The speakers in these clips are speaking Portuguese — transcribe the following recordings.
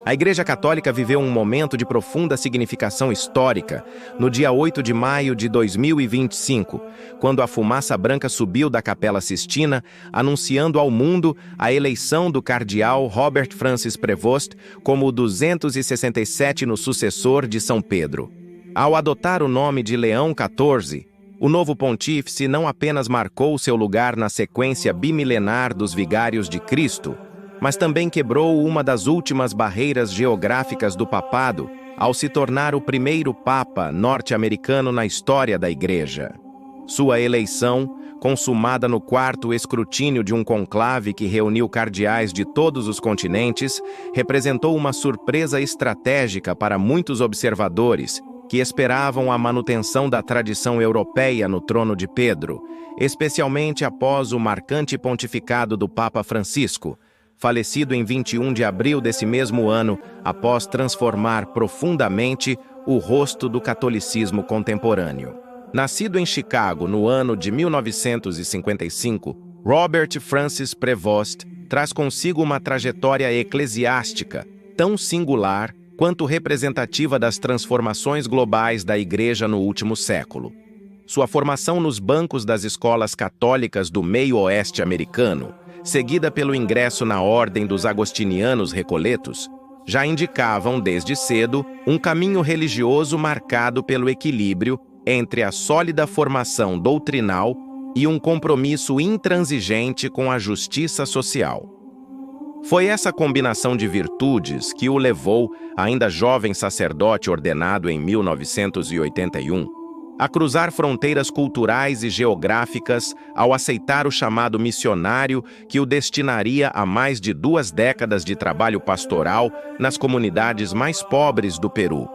A Igreja Católica viveu um momento de profunda significação histórica no dia 8 de maio de 2025, quando a fumaça branca subiu da Capela Sistina, anunciando ao mundo a eleição do cardeal Robert Francis Prevost como o 267º sucessor de São Pedro. Ao adotar o nome de Leão XIV, o novo pontífice não apenas marcou seu lugar na sequência bimilenar dos vigários de Cristo, mas também quebrou uma das últimas barreiras geográficas do papado ao se tornar o primeiro papa norte-americano na história da Igreja. Sua eleição, consumada no quarto escrutínio de um conclave que reuniu cardeais de todos os continentes, representou uma surpresa estratégica para muitos observadores que esperavam a manutenção da tradição europeia no trono de Pedro, especialmente após o marcante pontificado do Papa Francisco, falecido em 21 de abril desse mesmo ano, após transformar profundamente o rosto do catolicismo contemporâneo. Nascido em Chicago no ano de 1955, Robert Francis Prevost traz consigo uma trajetória eclesiástica tão singular quanto representativa das transformações globais da Igreja no último século. Sua formação nos bancos das escolas católicas do meio-oeste americano, seguida pelo ingresso na Ordem dos Agostinianos Recoletos, já indicavam desde cedo um caminho religioso marcado pelo equilíbrio entre a sólida formação doutrinal e um compromisso intransigente com a justiça social. Foi essa combinação de virtudes que o levou, ainda jovem sacerdote ordenado em 1981, a cruzar fronteiras culturais e geográficas ao aceitar o chamado missionário que o destinaria a mais de 2 décadas de trabalho pastoral nas comunidades mais pobres do Peru.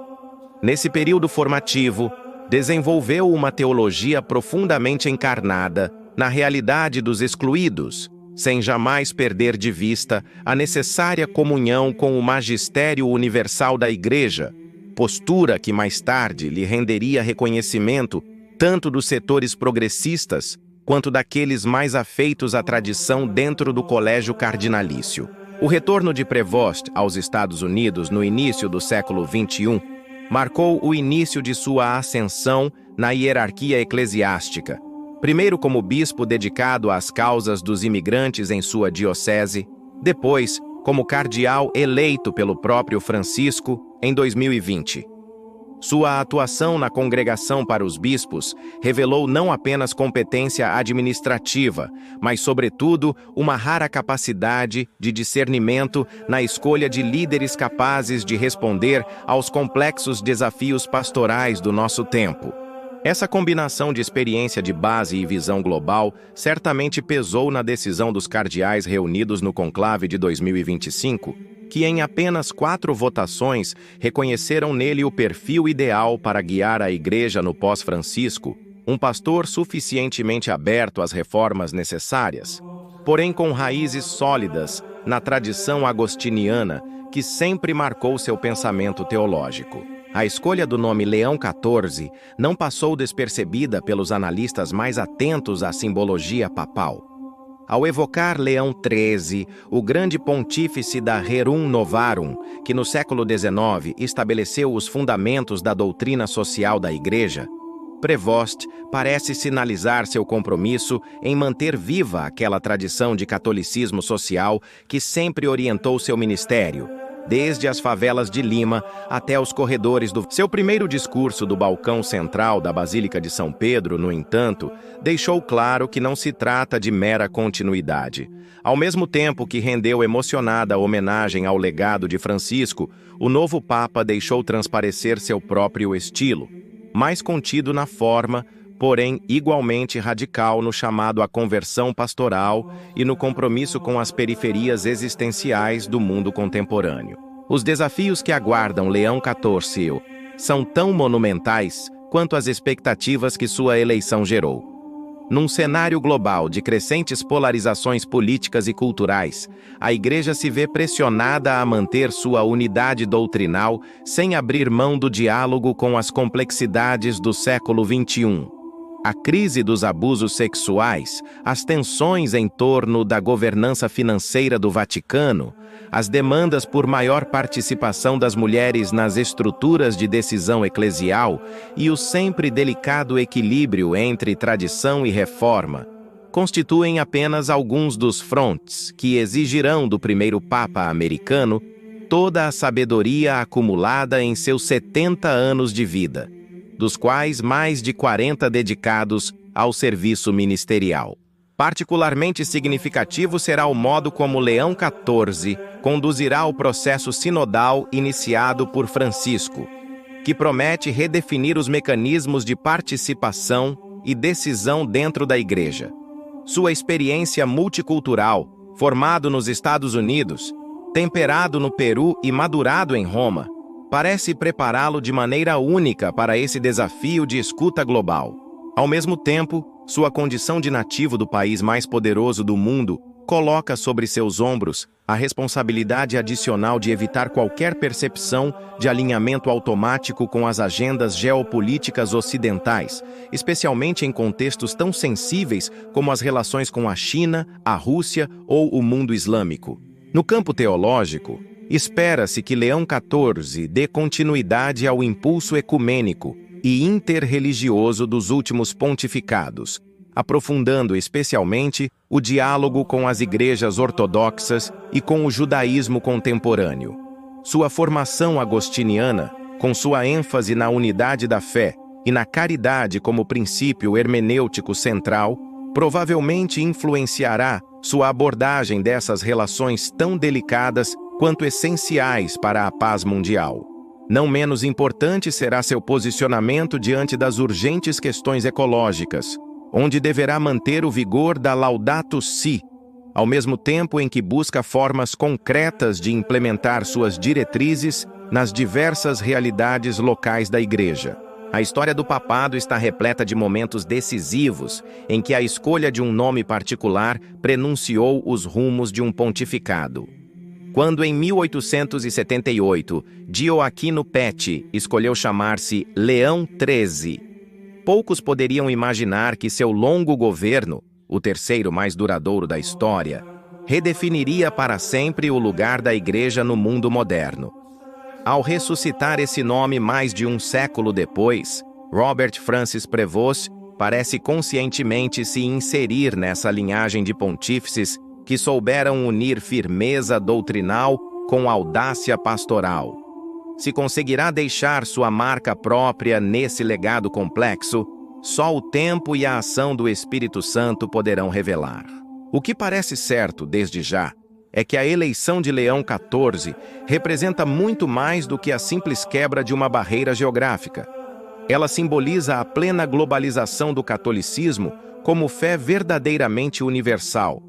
Nesse período formativo, desenvolveu uma teologia profundamente encarnada na realidade dos excluídos, sem jamais perder de vista a necessária comunhão com o magistério universal da Igreja, postura que mais tarde lhe renderia reconhecimento tanto dos setores progressistas quanto daqueles mais afeitos à tradição dentro do colégio cardinalício. O retorno de Prevost aos Estados Unidos no início do século XXI marcou o início de sua ascensão na hierarquia eclesiástica, primeiro como bispo dedicado às causas dos imigrantes em sua diocese, depois como cardeal eleito pelo próprio Francisco em 2020. Sua atuação na Congregação para os Bispos revelou não apenas competência administrativa, mas, sobretudo, uma rara capacidade de discernimento na escolha de líderes capazes de responder aos complexos desafios pastorais do nosso tempo. Essa combinação de experiência de base e visão global certamente pesou na decisão dos cardeais reunidos no conclave de 2025, que em apenas 4 votações reconheceram nele o perfil ideal para guiar a Igreja no pós-Francisco, um pastor suficientemente aberto às reformas necessárias, porém com raízes sólidas na tradição agostiniana que sempre marcou seu pensamento teológico. A escolha do nome Leão XIV não passou despercebida pelos analistas mais atentos à simbologia papal. Ao evocar Leão XIII, o grande pontífice da Rerum Novarum, que no século XIX estabeleceu os fundamentos da doutrina social da Igreja, Prevost parece sinalizar seu compromisso em manter viva aquela tradição de catolicismo social que sempre orientou seu ministério, desde as favelas de Lima até os corredores do... Seu primeiro discurso do balcão central da Basílica de São Pedro, no entanto, deixou claro que não se trata de mera continuidade. Ao mesmo tempo que rendeu emocionada homenagem ao legado de Francisco, o novo Papa deixou transparecer seu próprio estilo, mais contido na forma, porém igualmente radical no chamado à conversão pastoral e no compromisso com as periferias existenciais do mundo contemporâneo. Os desafios que aguardam Leão XIV são tão monumentais quanto as expectativas que sua eleição gerou. Num cenário global de crescentes polarizações políticas e culturais, a Igreja se vê pressionada a manter sua unidade doutrinal sem abrir mão do diálogo com as complexidades do século XXI. A crise dos abusos sexuais, as tensões em torno da governança financeira do Vaticano, as demandas por maior participação das mulheres nas estruturas de decisão eclesial e o sempre delicado equilíbrio entre tradição e reforma, constituem apenas alguns dos frontes que exigirão do primeiro Papa americano toda a sabedoria acumulada em seus 70 anos de vida, dos quais mais de 40 dedicados ao serviço ministerial. Particularmente significativo será o modo como Leão XIV conduzirá o processo sinodal iniciado por Francisco, que promete redefinir os mecanismos de participação e decisão dentro da Igreja. Sua experiência multicultural, formado nos Estados Unidos, temperado no Peru e madurado em Roma, parece prepará-lo de maneira única para esse desafio de escuta global. Ao mesmo tempo, sua condição de nativo do país mais poderoso do mundo coloca sobre seus ombros a responsabilidade adicional de evitar qualquer percepção de alinhamento automático com as agendas geopolíticas ocidentais, especialmente em contextos tão sensíveis como as relações com a China, a Rússia ou o mundo islâmico. No campo teológico, espera-se que Leão XIV dê continuidade ao impulso ecumênico e interreligioso dos últimos pontificados, aprofundando especialmente o diálogo com as igrejas ortodoxas e com o judaísmo contemporâneo. Sua formação agostiniana, com sua ênfase na unidade da fé e na caridade como princípio hermenêutico central, provavelmente influenciará sua abordagem dessas relações tão delicadas quanto essenciais para a paz mundial. Não menos importante será seu posicionamento diante das urgentes questões ecológicas, onde deverá manter o vigor da Laudato Si, ao mesmo tempo em que busca formas concretas de implementar suas diretrizes nas diversas realidades locais da Igreja. A história do papado está repleta de momentos decisivos em que a escolha de um nome particular prenunciou os rumos de um pontificado. Quando, em 1878, Gioacchino Pecci escolheu chamar-se Leão XIII, poucos poderiam imaginar que seu longo governo, o terceiro mais duradouro da história, redefiniria para sempre o lugar da Igreja no mundo moderno. Ao ressuscitar esse nome mais de um século depois, Robert Francis Prevost parece conscientemente se inserir nessa linhagem de pontífices que souberam unir firmeza doutrinal com audácia pastoral. Se conseguirá deixar sua marca própria nesse legado complexo, só o tempo e a ação do Espírito Santo poderão revelar. O que parece certo, desde já, é que a eleição de Leão XIV representa muito mais do que a simples quebra de uma barreira geográfica. Ela simboliza a plena globalização do catolicismo como fé verdadeiramente universal,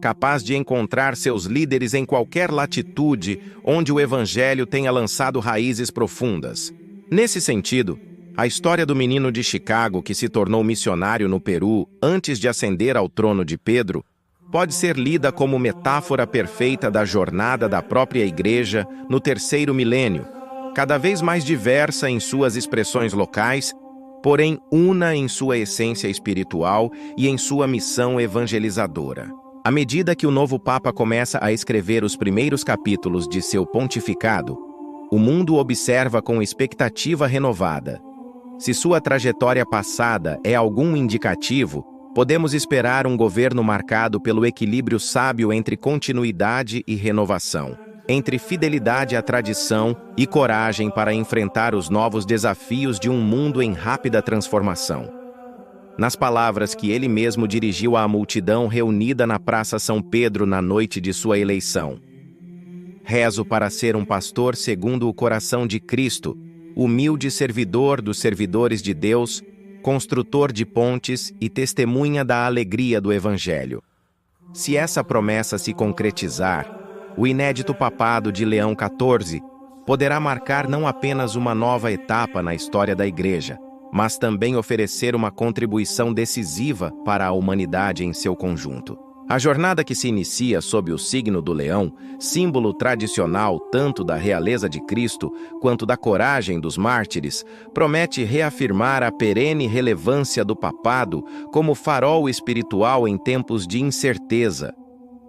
capaz de encontrar seus líderes em qualquer latitude onde o Evangelho tenha lançado raízes profundas. Nesse sentido, a história do menino de Chicago que se tornou missionário no Peru antes de ascender ao trono de Pedro pode ser lida como metáfora perfeita da jornada da própria Igreja no terceiro milênio, cada vez mais diversa em suas expressões locais, porém una em sua essência espiritual e em sua missão evangelizadora. À medida que o novo Papa começa a escrever os primeiros capítulos de seu pontificado, o mundo observa com expectativa renovada. Se sua trajetória passada é algum indicativo, podemos esperar um governo marcado pelo equilíbrio sábio entre continuidade e renovação, entre fidelidade à tradição e coragem para enfrentar os novos desafios de um mundo em rápida transformação. Nas palavras que ele mesmo dirigiu à multidão reunida na Praça São Pedro na noite de sua eleição: rezo para ser um pastor segundo o coração de Cristo, humilde servidor dos servidores de Deus, construtor de pontes e testemunha da alegria do Evangelho. Se essa promessa se concretizar, o inédito papado de Leão XIV poderá marcar não apenas uma nova etapa na história da Igreja, mas também oferecer uma contribuição decisiva para a humanidade em seu conjunto. A jornada que se inicia sob o signo do leão, símbolo tradicional tanto da realeza de Cristo quanto da coragem dos mártires, promete reafirmar a perene relevância do papado como farol espiritual em tempos de incerteza.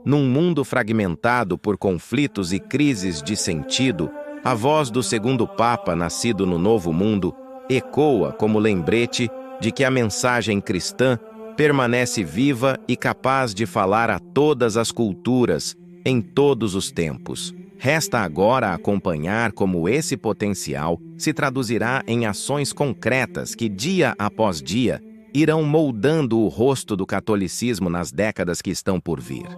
Num mundo fragmentado por conflitos e crises de sentido, a voz do segundo Papa, nascido no Novo Mundo, ecoa como lembrete de que a mensagem cristã permanece viva e capaz de falar a todas as culturas, em todos os tempos. Resta agora acompanhar como esse potencial se traduzirá em ações concretas que, dia após dia, irão moldando o rosto do catolicismo nas décadas que estão por vir.